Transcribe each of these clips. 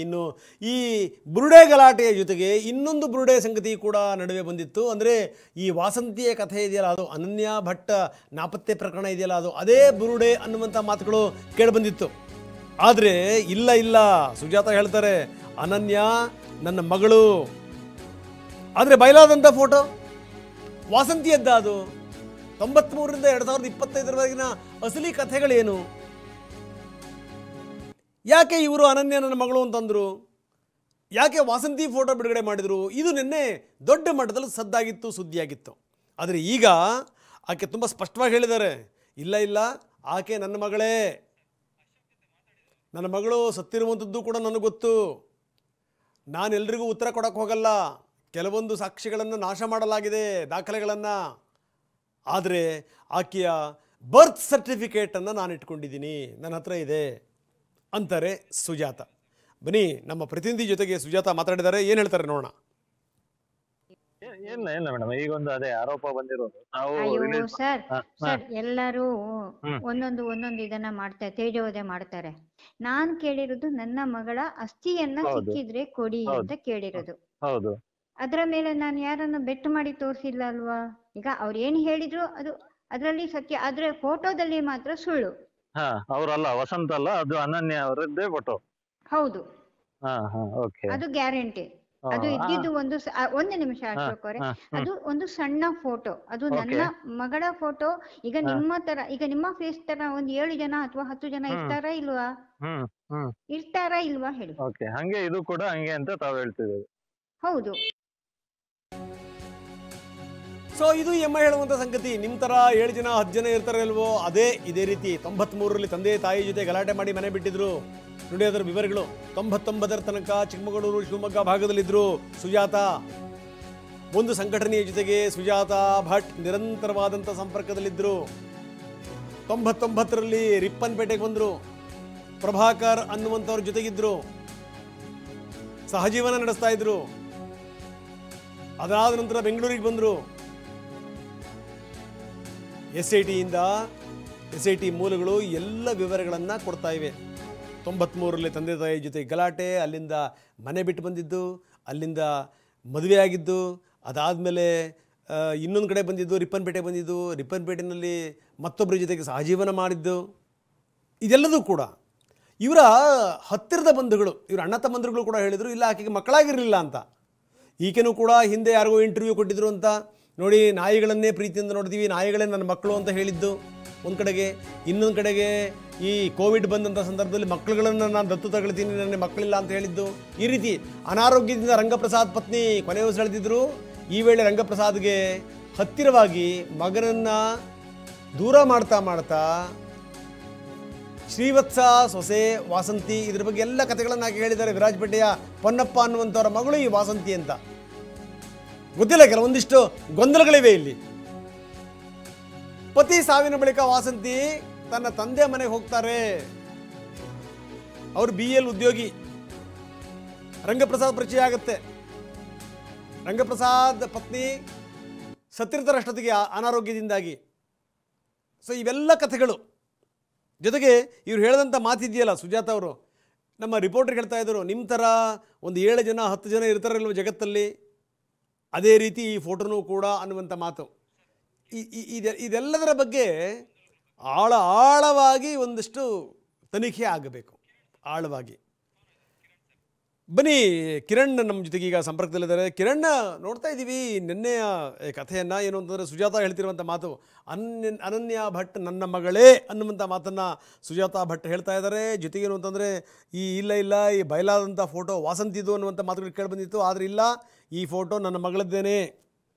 ಇನ್ನು ಈ ಬುರುಡೆ ಗಲಾಟೆಯ ಜೊತೆಗೆ ಇನ್ನೊಂದು ಬುರುಡೆ ಸಂಗತಿ ಕೂಡ ನಡುವೆ ಬಂದಿತ್ತು. ಅಂದರೆ ಈ ವಾಸಂತಿಯ ಕಥೆ ಇದೆಯಲ್ಲ, ಅದು ಅನನ್ಯ ಭಟ್ ನಾಪತ್ತೆ ಪ್ರಕರಣ ಇದೆಯಲ್ಲ, ಅದು ಅದೇ ಬುರುಡೆ ಅನ್ನುವಂಥ ಮಾತುಗಳು ಕೇಳಿಬಂದಿತ್ತು. ಆದರೆ ಇಲ್ಲ ಸುಜಾತ ಹೇಳ್ತಾರೆ ಅನನ್ಯ ನನ್ನ ಮಗಳು. ಆದರೆ ಬಯಲಾದಂಥ ಫೋಟೋ ವಾಸಂತಿಯದ್ದ. ಅದು 93ರಿಂದ 2025ರವರೆಗಿನ ಅಸಲಿ ಕಥೆಗಳೇನು? ಯಾಕೆ ಇವರು ಅನನ್ಯ ನನ್ನ ಮಗಳು ಅಂತಂದರು? ಯಾಕೆ ವಾಸಂತಿ ಫೋಟೋ ಬಿಡುಗಡೆ ಮಾಡಿದರು? ಇದು ನಿನ್ನೆ ದೊಡ್ಡ ಮಟ್ಟದಲ್ಲಿ ಸದ್ದಾಗಿತ್ತು, ಸುದ್ದಿಯಾಗಿತ್ತು. ಆದರೆ ಈಗ ಆಕೆ ತುಂಬ ಸ್ಪಷ್ಟವಾಗಿ ಹೇಳಿದ್ದಾರೆ, ಇಲ್ಲ ಆಕೆ ನನ್ನ ಮಗಳೇ. ನನ್ನ ಮಗಳು ಸತ್ತಿರುವಂಥದ್ದು ಕೂಡ ನನಗೆ ಗೊತ್ತು. ನಾನೆಲ್ಲರಿಗೂ ಉತ್ತರ ಕೊಡೋಕ್ಕೆ ಹೋಗಲ್ಲ. ಕೆಲವೊಂದು ಸಾಕ್ಷಿಗಳನ್ನು ನಾಶ ಮಾಡಲಾಗಿದೆ, ದಾಖಲೆಗಳನ್ನು. ಆದರೆ ಆಕೆಯ ಬರ್ತ್ ಸರ್ಟಿಫಿಕೇಟನ್ನು ನಾನು ಇಟ್ಕೊಂಡಿದ್ದೀನಿ, ನನ್ನ ಹತ್ರ ಇದೆ ಅಂತಾರೆ ಸುಜಾತ. ಬನ್ನಿ, ನಮ್ಮ ಪ್ರತಿನಿಧಿ ಜೊತೆಗೆ ಸುಜಾತ ಮಾತಾಡಿದ್ದಾರೆ. ಏನು ಹೇಳ್ತಾರೆ ನೋಡೋಣ. ಇಲ್ಲ ಮೇಡಮ್, ಈಗೊಂದು ಅದೇ ಆರೋಪ ಬಂದಿರೋದು. ನಾವು ಸರ್ ಎಲ್ಲರೂ ಒಂದೊಂದು ಇದನ್ನ ಮಾಡ್ತಾರೆ, ತೇಜೋವಧೆ ಮಾಡ್ತಾರೆ. ನಾನ್ ಕೇಳಿರೋದು ನನ್ನ ಮಗಳ ಅಸ್ಥಿಯನ್ನ ಸಿಕ್ಕಿದ್ರೆ ಕೊಡಿ ಅಂತ ಕೇಳಿರೋದು. ಹೌದು, ಅದ್ರ ಮೇಲೆ ನಾನು ಯಾರನ್ನು ಬೆಟ್ ಮಾಡಿ ತೋರಿಸಿಲ್ಲ ಅಲ್ವಾ? ಈಗ ಅವ್ರು ಏನ್ ಹೇಳಿದ್ರು ಅದು ಅದರಲ್ಲಿ ಸತ್ಯ, ಆದ್ರೆ ಫೋಟೋದಲ್ಲಿ ಮಾತ್ರ ಸುಳ್ಳು. ಅವರಲ್ಲ, ವಸಂತ ಅಲ್ಲ, ಅದು ಅನನ್ಯ ಅವರದ್ದೇ ಫೋಟೋ. ಹೌದು, ಓಕೆ, ಅದು ಗ್ಯಾರಂಟಿ. ಅದು ಇದ್ದಿದ್ದು ಒಂದು ನಿಮಿಷ ಅಶೋಕ್ ಅವರೇ, ಅದು ಒಂದು ಸಣ್ಣ ಫೋಟೋ, ಅದು ನನ್ನ ಮಗಳ ಫೋಟೋ. ಈಗ ನಿಮ್ಮ ತರ, ಈಗ ನಿಮ್ಮ ಫೇಸ್ ತರ ಒಂದ್ 7 ಜನ ಅಥವಾ 10 ಜನ ಇರ್ತಾರಾ ಇಲ್ವಾ ಹೇಳಿ? ಹಂಗೆ ಇದು ಕೂಡ ಹಂಗೆ ಅಂತ ತಾವು ಹೇಳ್ತಿದ್ದೀವಿ. ಹೌದು. ಸೊ ಇದು ಎಮ್ಮ ಹೇಳುವಂಥ ಸಂಗತಿ. ನಿಮ್ಮ ಥರ 7 ಜನ 10 ಜನ ಇರ್ತಾರೆ ಅಲ್ವೋ, ಇದೇ ರೀತಿ 93ರಲ್ಲಿ ತಂದೆ ತಾಯಿ ಜೊತೆ ಗಲಾಟೆ ಮಾಡಿ ಮನೆ ಬಿಟ್ಟಿದ್ರು. ನೋಡಿ ಅದರ ವಿವರಗಳು. 99ರ ತನಕ ಚಿಕ್ಕಮಗಳೂರು ಶಿವಮೊಗ್ಗ ಭಾಗದಲ್ಲಿದ್ದರು ಸುಜಾತ. ಒಂದು ಸಂಘಟನೆಯ ಜೊತೆಗೆ ಸುಜಾತ ಭಟ್ ನಿರಂತರವಾದಂಥ ಸಂಪರ್ಕದಲ್ಲಿದ್ದರು. 99ರಲ್ಲಿ ರಿಪ್ಪನ್ಪೇಟೆಗೆ ಬಂದರು, ಪ್ರಭಾಕರ್ ಅನ್ನುವಂಥವ್ರ ಜೊತೆಗಿದ್ರು, ಸಹಜೀವನ ನಡೆಸ್ತಾ ಇದ್ರು. ಅದಾದ ನಂತರ ಬೆಂಗಳೂರಿಗೆ ಬಂದರು. SIT ಮೂಲಗಳು ಎಲ್ಲ ವಿವರಗಳನ್ನು ಕೊಡ್ತಾ ಇವೆ. 93ರಲ್ಲಿ ತಂದೆ ತಾಯಿ ಜೊತೆ ಗಲಾಟೆ, ಅಲ್ಲಿಂದ ಮನೆ ಬಿಟ್ಟು ಬಂದಿದ್ದು, ಅಲ್ಲಿಂದ ಮದುವೆ ಆಗಿದ್ದು, ಅದಾದಮೇಲೆ ಇನ್ನೊಂದು ಕಡೆ ಬಂದಿದ್ದು, ರಿಪ್ಪನ್ಪೇಟೆಗೆ ಬಂದಿದ್ದು, ರಿಪ್ಪನ್ಪೇಟೆಯಲ್ಲಿ ಮತ್ತೊಬ್ಬರ ಜೊತೆಗೆ ಸಹಜೀವನ ಮಾಡಿದ್ದು. ಇದೆಲ್ಲದೂ ಕೂಡ ಇವರ ಹತ್ತಿರದ ಬಂಧುಗಳು, ಇವರ ಅಣ್ಣ ತಮ್ಮಂದಿರುಗಳು ಕೂಡ ಹೇಳಿದರು, ಇಲ್ಲ ಆಕೆಗೆ ಮಕ್ಕಳಾಗಿರಲಿಲ್ಲ ಅಂತ. ಈಕೆನೂ ಕೂಡ ಹಿಂದೆ ಯಾರಿಗೋ ಇಂಟರ್ವ್ಯೂ ಕೊಟ್ಟಿದ್ರು ಅಂತ. ನೋಡಿ, ನಾಯಿಗಳನ್ನೇ ಪ್ರೀತಿಯಿಂದ ನೋಡ್ತೀವಿ, ನಾಯಿಗಳೇ ನನ್ನ ಮಕ್ಕಳು ಅಂತ ಹೇಳಿದ್ದು ಒಂದು ಕಡೆಗೆ. ಇನ್ನೊಂದು ಕಡೆಗೆ ಈ ಕೋವಿಡ್ ಬಂದಂಥ ಸಂದರ್ಭದಲ್ಲಿ ಮಕ್ಕಳುಗಳನ್ನು ನಾನು ದತ್ತು ತಗೊಳ್ತೀನಿ, ನನ್ನ ಮಕ್ಕಳಿಲ್ಲ ಅಂತ ಹೇಳಿದ್ದು. ಈ ರೀತಿ ಅನಾರೋಗ್ಯದಿಂದ ರಂಗಪ್ರಸಾದ್ ಪತ್ನಿ ಕೊನೆ ಉಸಿರೆಳೆದಿದ್ರು. ಈ ವೇಳೆ ರಂಗಪ್ರಸಾದ್ಗೆ ಹತ್ತಿರವಾಗಿ ಮಗನನ್ನು ದೂರ ಮಾಡ್ತಾ ಶ್ರೀವತ್ಸ ಸೊಸೆ ವಾಸಂತಿ, ಇದ್ರ ಬಗ್ಗೆ ಎಲ್ಲ ಕಥೆಗಳನ್ನು ಆಕೆ ಹೇಳಿದ್ದಾರೆ. ವಿರಾಜಪೇಟೆಯ ಪೊನ್ನಪ್ಪ ಅನ್ನುವಂಥವ್ರ ಮಗಳು ಈ ವಾಸಂತಿ ಅಂತ. ಗೊತ್ತಿಲ್ಲ, ಕೆಲವೊಂದಿಷ್ಟು ಗೊಂದಲಗಳಿವೆ ಇಲ್ಲಿ. ಪತಿ ಸಾವಿನ ಬಳಿಕ ವಾಸಂತಿ ತನ್ನ ತಂದೆ ಮನೆಗೆ ಹೋಗ್ತಾರೆ. ಅವರು BL ಉದ್ಯೋಗಿ. ರಂಗಪ್ರಸಾದ್ ಪರಿಚಯ ಆಗುತ್ತೆ. ರಂಗಪ್ರಸಾದ್ ಪತ್ನಿ ಸತ್ತಿರ್ತಾರಷ್ಟೊತ್ತಿಗೆ ಅನಾರೋಗ್ಯದಿಂದಾಗಿ. ಸೊ ಇವೆಲ್ಲ ಕಥೆಗಳು ಜೊತೆಗೆ ಇವ್ರು ಹೇಳಿದಂಥ ಮಾತಿದೆಯಲ್ಲ ಸುಜಾತ ಅವರು, ನಮ್ಮ ರಿಪೋರ್ಟರ್ಗೆ ಹೇಳ್ತಾ ಇದ್ದರು, ನಿಮ್ಮ ಥರ ಒಂದು 7 ಜನ 10 ಜನ ಇರ್ತಾರಲ್ವ ಜಗತ್ತಲ್ಲಿ, ಅದೇ ರೀತಿ ಈ ಫೋಟೋನೂ ಕೂಡ ಅನ್ನುವಂಥ ಮಾತು. ಇದೆಲ್ಲದರ ಬಗ್ಗೆ ಆಳವಾಗಿ ಒಂದಷ್ಟು ತನಿಖೆ ಆಗಬೇಕು, ಆಳವಾಗಿ. ಬನ್ನಿ, ಕಿರಣ್ ನಮ್ಮ ಜೊತೆಗೆ ಈಗ ಸಂಪರ್ಕದಲ್ಲಿದ್ದಾರೆ. ಕಿರಣ್, ನೋಡ್ತಾ ಇದ್ದೀವಿ ನಿನ್ನೆಯ ಕಥೆಯನ್ನು. ಏನು ಅಂತಂದರೆ ಸುಜಾತ ಹೇಳ್ತಿರುವಂಥ ಮಾತು, ಅನನ್ಯ ಭಟ್ ನನ್ನ ಮಗಳೇ ಅನ್ನುವಂಥ ಮಾತನ್ನು ಸುಜಾತ ಭಟ್ ಹೇಳ್ತಾ ಇದ್ದಾರೆ. ಜೊತೆಗೆ ಏನು ಅಂತಂದರೆ ಇಲ್ಲ ಈ ಬಯಲಾದಂಥ ಫೋಟೋ ವಾಸಂತಿದು ಅನ್ನುವಂಥ ಮಾತುಗಳು ಕೇಳಿಬಂದಿತ್ತು. ಆದರೆ ಇಲ್ಲ, ಈ ಫೋಟೋ ನನ್ನ ಮಗಳದ್ದೇನೆ,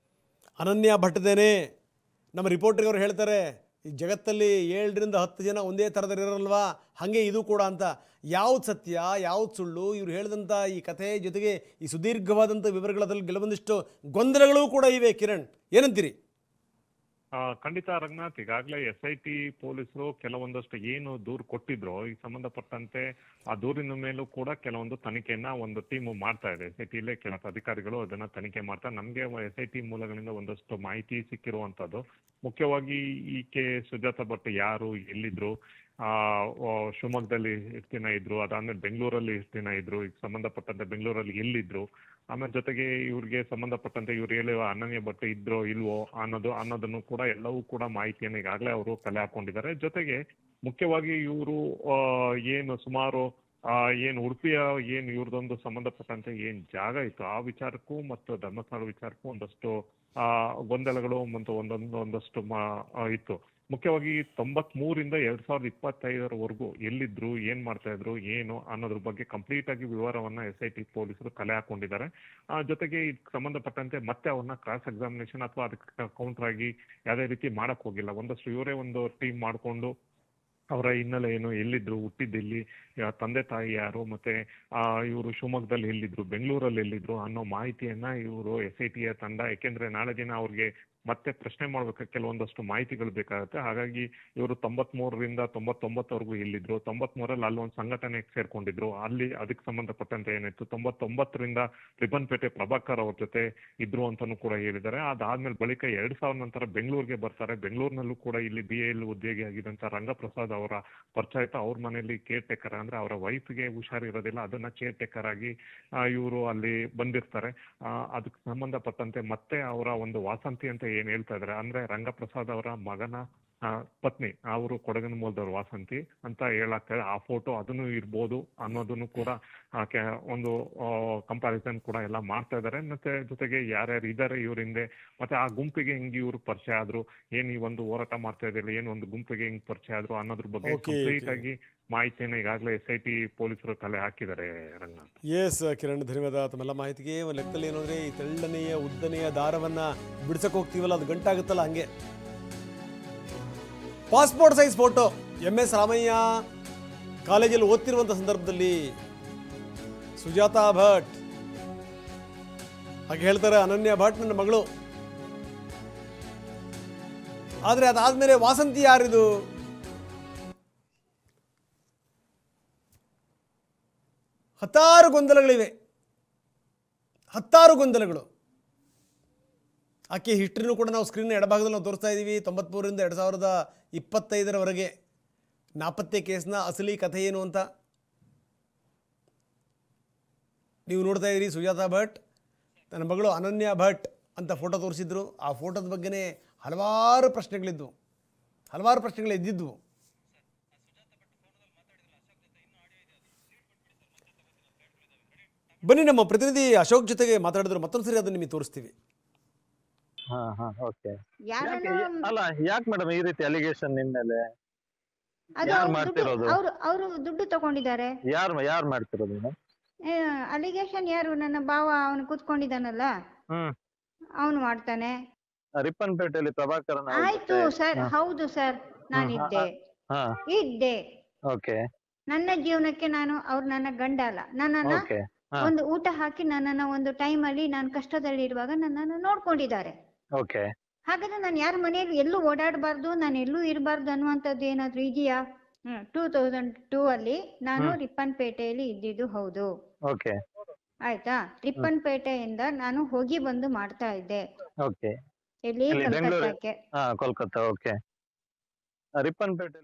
ಅನನ್ಯ ಭಟ್ದೇನೆ. ನಮ್ಮ ರಿಪೋರ್ಟ್ರಿಗೆ ಅವರು ಹೇಳ್ತಾರೆ, ಈ ಜಗತ್ತಲ್ಲಿ 7ರಿಂದ 10 ಜನ ಒಂದೇ ಥರದಲ್ಲಿರಲ್ವಾ, ಹಾಗೆ ಇದು ಕೂಡ ಅಂತ. ಯಾವ್ದು ಸತ್ಯ ಯಾವ್ದು ಸುಳ್ಳು, ಇವ್ರು ಹೇಳಿದಂಥ ಈ ಕಥೆ ಜೊತೆಗೆ ಈ ಸುದೀರ್ಘವಾದಂಥ ವಿವರಗಳಲ್ಲಿ ಕೆಲವೊಂದಿಷ್ಟು ಗೊಂದಲಗಳು ಕೂಡ ಇವೆ. ಕಿರಣ್, ಏನಂತೀರಿ? ಖಂಡಿತ ರಂಗನಾಥ್, ಈಗಾಗಲೇ SIT ಪೊಲೀಸರು ಕೆಲವೊಂದಷ್ಟು ಏನು ದೂರು ಕೊಟ್ಟಿದ್ರು ಈ ಸಂಬಂಧಪಟ್ಟಂತೆ ಆ ದೂರಿನ ಮೇಲೂ ಕೂಡ ಕೆಲವೊಂದು ತನಿಖೆಯನ್ನ ಒಂದು ಟೀಮ್ ಮಾಡ್ತಾ ಇದೆ. SIT ಕೆಲ ಅಧಿಕಾರಿಗಳು ಅದನ್ನ ತನಿಖೆ ಮಾಡ್ತಾ, ನಮ್ಗೆ SIT ಮೂಲಗಳಿಂದ ಒಂದಷ್ಟು ಮಾಹಿತಿ ಸಿಕ್ಕಿರುವಂತದ್ದು. ಮುಖ್ಯವಾಗಿ ಈಕೆ ಸುಜಾತ ಭಟ್ ಯಾರು, ಎಲ್ಲಿದ್ರು, ಶಿವಮೊಗ್ಗದಲ್ಲಿ ಎಷ್ಟು ದಿನ ಇದ್ರು, ಅದಾದ್ಮೇಲೆ ಬೆಂಗಳೂರಲ್ಲಿ ಎಷ್ಟು ದಿನ ಇದ್ರು, ಈಗ ಸಂಬಂಧಪಟ್ಟಂತೆ ಬೆಂಗಳೂರಲ್ಲಿ ಎಲ್ಲಿದ್ರು, ಆಮೇಲೆ ಜೊತೆಗೆ ಇವ್ರಿಗೆ ಸಂಬಂಧಪಟ್ಟಂತೆ ಇವ್ರು ಹೇಳುವ ಅನನ್ಯ ಭಟ್ ಇದ್ರೋ ಇಲ್ವೋ ಅನ್ನೋದನ್ನು ಕೂಡ ಎಲ್ಲವೂ ಕೂಡ ಮಾಹಿತಿಯನ್ನು ಈಗಾಗಲೇ ಅವರು ಕಲೆ ಹಾಕೊಂಡಿದ್ದಾರೆ. ಜೊತೆಗೆ ಮುಖ್ಯವಾಗಿ ಇವರು ಏನು ಸುಮಾರು ಏನು ಉಡುಪಿಯ ಏನು ಇವ್ರದೊಂದು ಸಂಬಂಧಪಟ್ಟಂತೆ ಏನ್ ಜಾಗ ಇತ್ತು ಆ ವಿಚಾರಕ್ಕೂ ಮತ್ತು ಧರ್ಮಸ್ಥಳ ವಿಚಾರಕ್ಕೂ ಒಂದಷ್ಟು ಗೊಂದಲಗಳು ಮತ್ತು ಒಂದಷ್ಟು ಇತ್ತು. ಮುಖ್ಯವಾಗಿ 93ರಿಂದ 2025ರವರೆಗೂ ಎಲ್ಲಿದ್ರು, ಏನ್ ಮಾಡ್ತಾ ಇದ್ರು, ಏನು ಅನ್ನೋದ್ರ ಬಗ್ಗೆ ಕಂಪ್ಲೀಟ್ ಆಗಿ ವಿವರವನ್ನ SIT ಪೊಲೀಸರು ಕಲೆ ಹಾಕೊಂಡಿದ್ದಾರೆ. ಜೊತೆಗೆ ಇದಕ್ಕೆ ಸಂಬಂಧಪಟ್ಟಂತೆ ಮತ್ತೆ ಅವ್ರನ್ನ ಕ್ರಾಸ್ ಎಕ್ಸಾಮಿನೇಷನ್ ಅಥವಾ ಅದಕ್ಕೆ ಕೌಂಟರ್ ಆಗಿ ಯಾವುದೇ ರೀತಿ ಮಾಡಕ್ ಹೋಗಿಲ್ಲ. ಒಂದಷ್ಟು ಇವರೇ ಒಂದು ಟೀಮ್ ಮಾಡ್ಕೊಂಡು ಅವರ ಹಿನ್ನೆಲೆ ಏನು, ಎಲ್ಲಿದ್ರು, ಹುಟ್ಟಿದ್ದೆಲ್ಲಿ, ತಂದೆ ತಾಯಿ ಯಾರು, ಮತ್ತೆ ಇವರು ಶಿವಮೊಗ್ಗದಲ್ಲಿ ಎಲ್ಲಿದ್ರು, ಬೆಂಗಳೂರಲ್ಲಿ ಎಲ್ಲಿದ್ರು ಅನ್ನೋ ಮಾಹಿತಿಯನ್ನ ಇವರು SITಯ ತಂಡ, ಯಾಕೆಂದ್ರೆ ನಾಳೆ ದಿನ ಅವ್ರಿಗೆ ಮತ್ತೆ ಪ್ರಶ್ನೆ ಮಾಡ್ಬೇಕು, ಕೆಲವೊಂದಷ್ಟು ಮಾಹಿತಿಗಳು ಬೇಕಾಗುತ್ತೆ. ಹಾಗಾಗಿ ಇವರು 93ರಿಂದ 99ವರೆಗೂ ಎಲ್ಲಿದ್ರು, 93ರಲ್ಲಿ ಅಲ್ಲೊಂದು ಸಂಘಟನೆಗೆ ಸೇರ್ಕೊಂಡಿದ್ರು, ಅಲ್ಲಿ ಅದಕ್ಕೆ ಸಂಬಂಧಪಟ್ಟಂತೆ ಏನಿತ್ತು, 99ರಿಂದ ರಿಬ್ಬನ್ಪೇಟೆ ಪ್ರಭಾಕರ್ ಅವ್ರ ಜೊತೆ ಇದ್ರು ಅಂತಾನು ಕೂಡ ಹೇಳಿದ್ದಾರೆ. ಅದಾದ್ಮೇಲೆ ಬಳಿಕ 2000 ನಂತರ ಬೆಂಗಳೂರಿಗೆ ಬರ್ತಾರೆ. ಬೆಂಗಳೂರಿನಲ್ಲೂ ಕೂಡ ಇಲ್ಲಿ BIL ಉದ್ಯೋಗಿ ಆಗಿದ್ದಂತ ರಂಗಪ್ರಸಾದ್ ಅವರ ಪರಿಚಯ ಇತ್ತು. ಅವ್ರ ಮನೆಯಲ್ಲಿ ಕೇರ್ ಟೇಕರ್ ಅಂದ್ರೆ ಅವರ ವೈಫ್ಗೆ ಹುಷಾರಿರೋದಿಲ್ಲ, ಅದನ್ನ ಕೇರ್ ಟೇಕರ್ ಆಗಿ ಇವರು ಅಲ್ಲಿ ಬಂದಿರ್ತಾರೆ. ಅದಕ್ಕೆ ಸಂಬಂಧಪಟ್ಟಂತೆ ಮತ್ತೆ ಅವರ ಒಂದು ವಾಸಂತಿ ಅಂತ ಏನ್ ಹೇಳ್ತಾ ಇದಾರೆ, ಅಂದ್ರೆ ರಂಗಪ್ರಸಾದ್ ಅವರ ಮಗನ ಪತ್ನಿ, ಅವರು ಕೊಡಗಿನ ಮೂಲದವ್ರು ವಾಸಂತಿ ಅಂತ ಹೇಳಾಗ್ತದೆ. ಆ ಫೋಟೋ ಅದನ್ನು ಇರ್ಬೋದು ಅನ್ನೋದನ್ನು ಕೂಡ ಒಂದು ಕಂಪ್ಯಾರಿಸನ್ ಕೂಡ ಎಲ್ಲ ಮಾಡ್ತಾ ಇದಾರೆ. ಮತ್ತೆ ಜೊತೆಗೆ ಯಾರ್ಯಾರು ಇದಾರೆ ಇವ್ರ ಹಿಂದೆ, ಮತ್ತೆ ಆ ಗುಂಪಿಗೆ ಹಿಂಗ್ ಇವ್ರು ಪರಿಚಯ ಆದ್ರು, ಏನ್ ಈ ಒಂದು ಹೋರಾಟ ಮಾಡ್ತಾ ಇದ್ದಿಲ್ಲ, ಏನ್ ಒಂದು ಗುಂಪಿಗೆ ಹಿಂಗ್ ಪರಿಚಯ ಆದ್ರು ಅನ್ನೋದ್ರ ಬಗ್ಗೆ ಕಂಪ್ಲೀಟ್ ಆಗಿ ಮಾಹಿತಿಯನ್ನು ಈಗಾಗಲೇ SIT ಪೊಲೀಸರು ಕಲೆ ಹಾಕಿದ್ದಾರೆ. ರಂಗನಾಥ್. ಎಸ್ ಕಿರಣ್, ಧನ್ಯವಾದ ತಮ್ಮೆಲ್ಲ ಮಾಹಿತಿಗೆ. ಒಂದು ಲೆಕ್ಕದಲ್ಲಿ ಏನು ಅಂದ್ರೆ, ಈ ತೆಳ್ಳನೆಯ ಉದ್ದನೆಯ ದಾರವನ್ನ ಬಿಡ್ಸಕ್ ಹೋಗ್ತೀವಲ್ಲ, ಅದು ಗಂಟಾಗುತ್ತಲ್ಲ, ಹಂಗೆ passport size photo MS Ramaiah ಕಾಲೇಜಲ್ಲಿ ಓದ್ತಿರುವಂಥ ಸಂದರ್ಭದಲ್ಲಿ ಸುಜಾತಾ ಭಟ್ ಹಾಗೆ ಹೇಳ್ತಾರೆ, ಅನನ್ಯ ಭಟ್ ನನ್ನ ಮಗಳು. ಆದರೆ ಅದಾದ್ಮೇಲೆ ವಾಸಂತಿ ಯಾರಿದು? ಹತ್ತಾರು ಗೊಂದಲಗಳು. ಆಕೆ ಹಿಸ್ಟ್ರಿನೂ ಕೂಡ ನಾವು ಸ್ಕ್ರೀನ್ ಎಡಭಾಗದಲ್ಲಿ ನಾವು ತೋರಿಸ್ತಾ ಇದ್ದೀವಿ. 93ರಿಂದ 2025ರವರೆಗೆ ನಾಪತ್ತೆ ಕೇಸ್ನ ಅಸಲಿ ಕಥೆ ಏನು ಅಂತ ನೀವು ನೋಡ್ತಾ ಇದ್ದೀರಿ. ಸುಜಾತಾ ಭಟ್ ನನ್ನ ಮಗಳು ಅನನ್ಯ ಭಟ್ ಅಂತ ಫೋಟೋ ತೋರಿಸಿದ್ರು. ಆ ಫೋಟೋದ ಬಗ್ಗೆನೇ ಹಲವಾರು ಪ್ರಶ್ನೆಗಳಿದ್ದಿದ್ವು. ಬನ್ನಿ, ನಮ್ಮ ಪ್ರತಿನಿಧಿ ಅಶೋಕ್ ಜೊತೆಗೆ ಮಾತಾಡಿದ್ರು. ಮತ್ತೊಂದು ಸರಿ ಅದನ್ನು ನಿಮಗೆ ತೋರಿಸ್ತೀವಿ. ಅಲ್ಲ, ಯಾಕೆ ಮೇಡಮ್ ಈ ರೀತಿ ಅಲಿಗೇಷನ್ ನಿಮ್ಮ ಮೇಲೆ? ಅವರು ದುಡ್ಡು ತಗೊಂಡಿದ್ದಾರೆ. ಯಾರು ಮಾಡ್ತಿರೋದು? ಅಲಿಗೇಷನ್ ಯಾರು? ನನ್ನ ಭಾವ, ಅವನು ಕೂತ್ಕೊಂಡಿದ್ದಾನಲ್ಲ, ಅವನು ಮಾಡ್ತಾನೆ. ರಿಪ್ಪನ್ಪೇಟೆಯಲ್ಲಿ ಪ್ರಭಾಕರ್. ಆಯ್ತು ಸರ್, ಹೌದು ಸರ್, ನಾನಿದ್ದೆ. ಓಕೆ. ನನ್ನ ಜೀವನಕ್ಕೆ ಅವ್ರು ನನ್ನ ಗಂಡ ಅಲ್ಲ, ನನ್ನನ್ನ ಒಂದು ಊಟ ಹಾಕಿ ನನ್ನನ್ನ ಒಂದು ಟೈಮ್ ಅಲ್ಲಿ ನಾನು ಕಷ್ಟದಲ್ಲಿ ಇರುವಾಗ ನನ್ನನ್ನು ನೋಡ್ಕೊಂಡಿದ್ದಾರೆ. ಹಾಗಾದ್ರೆ ನಾನು ಯಾರ ಮನೆಯಲ್ಲಿ ಎಲ್ಲೂ ಓಡಾಡಬಾರ್ದು, ನಾನು ಎಲ್ಲೂ ಇರಬಾರ್ದು ಅನ್ನುವಂಥದ್ದು ಏನಾದ್ರು ಇದೆಯಾ? 2002 ಅಲ್ಲಿ ನಾನು ರಿಪ್ಪನ್ಪೇಟೆಯಲ್ಲಿ ಇದ್ದಿದ್ದು ಹೌದು. ಆಯ್ತಾ? ರಿಪ್ಪನ್ಪೇಟೆಯಿಂದ ನಾನು ಹೋಗಿ ಬಂದು ಮಾಡ್ತಾ ಇದ್ದೆ. ಎಲ್ಲಿ? ಕಲ್ಕತ್ತಾಕ್ಕೆ. ಕೋಲ್ಕತ್ತಾ. ರಿಪ್ಪನ್ಪೇಟೆ